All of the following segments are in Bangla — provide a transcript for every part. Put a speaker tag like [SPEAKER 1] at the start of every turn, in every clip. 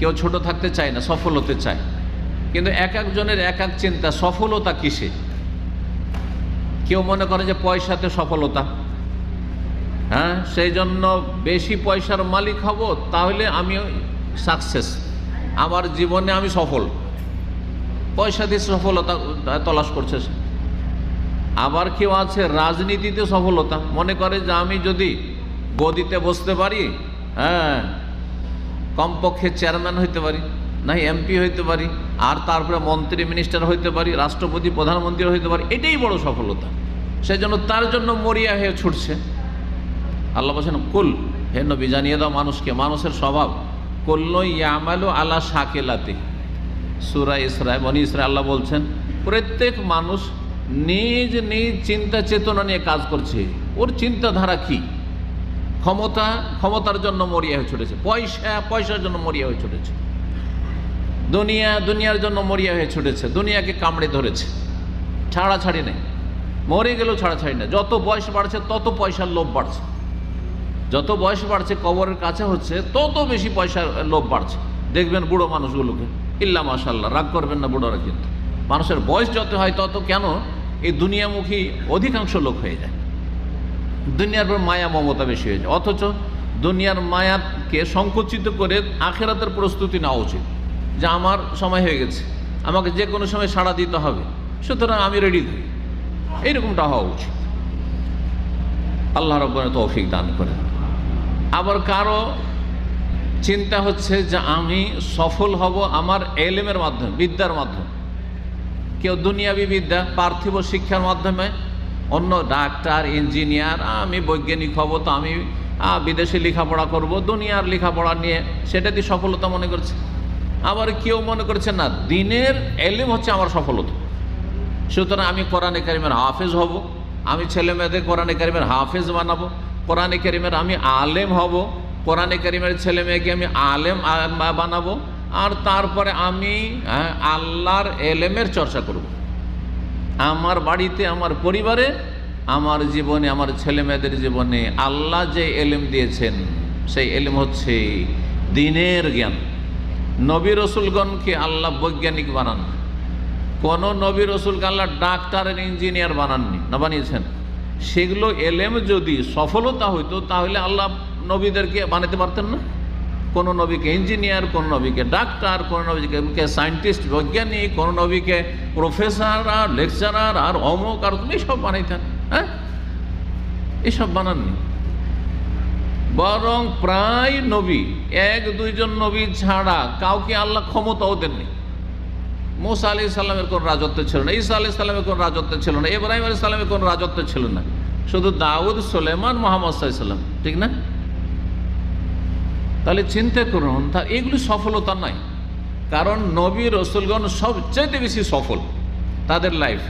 [SPEAKER 1] কেউ ছোট থাকতে চায় না, সফল হতে চায়, কিন্তু এক একজনের এক এক চিন্তা। সফলতা কিসে? কেউ মনে করে যে পয়সাতে সফলতা, হ্যাঁ, সেই জন্য বেশি পয়সার মালিক হব, তাহলে আমি সাকসেস, আমার জীবনে আমি সফল। পয়সা দিয়ে সফলতা তলাশ করছে সে। আবার কেউ আছে রাজনীতিতে সফলতা, মনে করে যে আমি যদি গদিতে বসতে পারি, হ্যাঁ, কমপক্ষে চেয়ারম্যান হইতে পারি, না এমপি হইতে পারি, আর তারপরে মন্ত্রী মিনিস্টার হইতে পারি, রাষ্ট্রপতি প্রধানমন্ত্রী হইতে পারি, এটাই বড় সফলতা। সেই জন্য তার জন্য মরিয়া হয়ে ছুটছে। আল্লাহ বলছেন, কুল, হে নবী জানিয়ে দাও মানুষকে, মানুষের স্বভাব কুল্লু ইয়ামালু আলা শাকিলাতি। সূরা ইসরা, বনী ইসরা আল্লাহ বলছেন প্রত্যেক মানুষ নিজ নিজ চিন্তা চেতনা নিয়ে কাজ করছে। ওর চিন্তাধারা কি? ক্ষমতার জন্য মরিয়া হয়ে ছুটেছে, পয়সার জন্য মরিয়া হয়ে ছুটেছে, দুনিয়ার জন্য মরিয়া হয়ে ছুটেছে, দুনিয়াকে কামড়ে ধরেছে, ছাড়াছাড়ি নেই, মরে গেলেও ছাড়াছাড়ি নেই। যত বয়স বাড়ছে তত পয়সার লোভ বাড়ছে, যত বয়স বাড়ছে কবরের কাছে হচ্ছে তত বেশি পয়সার লোভ বাড়ছে। দেখবেন বুড়ো মানুষগুলোকে, ইল্লা মাশাআল্লাহ, রাগ করবেন না বুড়োরা, কিন্তু মানুষের বয়স যত হয় তত কেন এই দুনিয়ামুখী অধিকাংশ লোক হয়ে যায়, দুনিয়ার পর মায়া মমতা বেশি হয়ে যায়। অথচ দুনিয়ার মায়াকে সংকুচিত করে আখেরাতের প্রস্তুতি নেওয়া উচিত, যে আমার সময় হয়ে গেছে, আমাকে যে কোনো সময় সাড়া দিতে হবে, সুতরাং আমি রেডি থাকি, এইরকমটা হওয়া উচিত। আল্লাহ রাব্বুল তৌফিক দান করেন। আবার কারো চিন্তা হচ্ছে যে আমি সফল হব আমার এলেমের মাধ্যমে, বিদ্যার মাধ্যমে। কেউ দুনিয়াবি বিদ্যা, পার্থিব শিক্ষার মাধ্যমে, অন্য ডাক্তার, ইঞ্জিনিয়ার, আমি বৈজ্ঞানিক হব, তো আমি বিদেশে লেখাপড়া করব, দুনিয়ার লেখাপড়া নিয়ে সেটাতে সফলতা মনে করছে। আবার কেউ মনে করছে না, দিনের এলেম হচ্ছে আমার সফলতা, সুতরাং আমি কোরআনে কারিমের হাফেজ হব, আমি ছেলে মেয়েদের কোরআনে কারিমের হাফেজ বানাবো, কোরআনে কারিমের আমি আলেম হব, কোরআনে কারিমের ছেলে মেয়েকে আমি আলেম বানাবো, আর তারপরে আমি আল্লাহর এলেমের চর্চা করব। আমার বাড়িতে, আমার পরিবারে, আমার জীবনে, আমার ছেলে মেয়েদের জীবনে আল্লাহ যে এলেম দিয়েছেন সেই এলেম হচ্ছে দ্বীনের জ্ঞান। নবী রসুলগণকে আল্লাহ বৈজ্ঞানিক বানান, কোন নবী রসুলকে আল্লাহ ডাক্তার আর ইঞ্জিনিয়ার বানাননি, না বানিয়েছেন? সেগুলো এলেম যদি সফলতা হইতো তাহলে আল্লাহ নবীদেরকে বানাতে পারতেন না? কোন নবীকে ইঞ্জিনিয়ার, কোন নবীকে ডাক্তার, কোন নবীকে সায়েন্টিস্ট, বৈজ্ঞানিক, কোন নবীকে প্রফেসর আর লেকচারার আর অমুক আর তুমি সব বানাইতেন? হ্যাঁ, এসব বানাননি। বরং প্রায় নবী, এক দুইজন নবী ছাড়া কাউকে আল্লাহ ক্ষমতাও দেননি। মুসা আলাইহিস সালামের কোন রাজত্ব ছিল না, ঈসা আলাইহিস সালামের কোন রাজত্ব ছিল না, ইব্রাহিম আলাইহিস সালামের কোন রাজত্ব ছিল না, শুধু দাউদ, সুলাইমান, মুহাম্মদ সাল্লাল্লাহু আলাইহি ওয়াসাল্লাম, ঠিক না? তাহলে চিন্তা করুন, তার এগুলি সফলতা নাই। কারণ নবী রসুলগণ সবচেয়ে বেশি সফল তাদের লাইফ।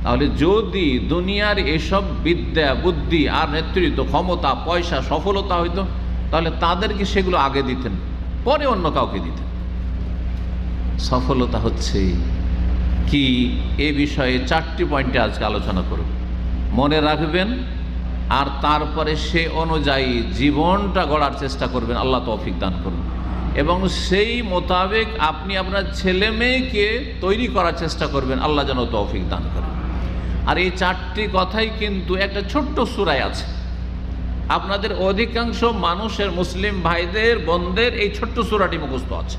[SPEAKER 1] তাহলে যদি দুনিয়ার এসব বিদ্যা, বুদ্ধি আর নেতৃত্ব, ক্ষমতা, পয়সা, সফলতা হইতো, তাহলে তাদেরকে সেগুলো আগে দিতেন, পরে অন্য কাউকে দিতেন। সফলতা হচ্ছে কি, এ বিষয়ে 4টি পয়েন্টে আজকে আলোচনা করব, মনে রাখবেন, আর তারপরে সে অনুযায়ী জীবনটা গড়ার চেষ্টা করবেন। আল্লাহ তৌফিক দান করুন। এবং সেই মোতাবেক আপনি আপনার ছেলে মেয়েকে তৈরি করার চেষ্টা করবেন। আল্লাহ যেন তৌফিক দান করেন। আর এই 4টি কথাই কিন্তু একটা ছোট্ট সূরায় আছে। আপনাদের অধিকাংশ মানুষের, মুসলিম ভাইদের, বোনদের এই ছোট্ট সূরাটি মুখস্থ আছে।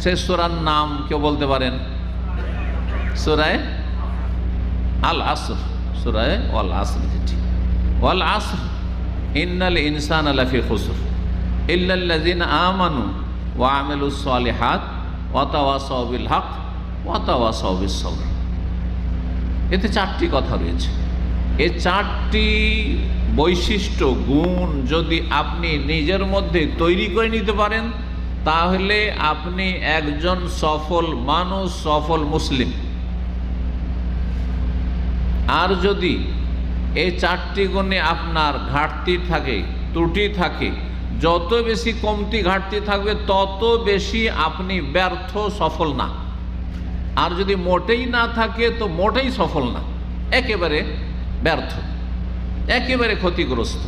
[SPEAKER 1] সেই সূরার নাম কেউ বলতে পারেন? সূরায়ে আল আসর, সূরায়ে আল আসর। যেটি ওয়াল আসর ইন্নাল ইনসানা লাফি খুসর ইল্লাল্লাযিনা আমানু ওয়া আমিলুস সালিহাত ওয়া তাওয়াসাউ বিল হক ওয়া তাওয়াসাউ বিস সবর। এতে 4টি কথা রয়েছে। এই 4টি বৈশিষ্ট্য, গুণ যদি আপনি নিজের মধ্যে তৈরি করে নিতে পারেন, তাহলে আপনি একজন সফল মানুষ, সফল মুসলিম। আর যদি এই 4টি গুণে আপনার ঘাটতি থাকে, ত্রুটি থাকে, যত বেশি কমতি ঘাটতি থাকবে তত বেশি আপনি ব্যর্থ, সফল না। আর যদি মোটেই না থাকে তো মোটেই সফল না, একেবারে ব্যর্থ, একেবারে ক্ষতিগ্রস্ত।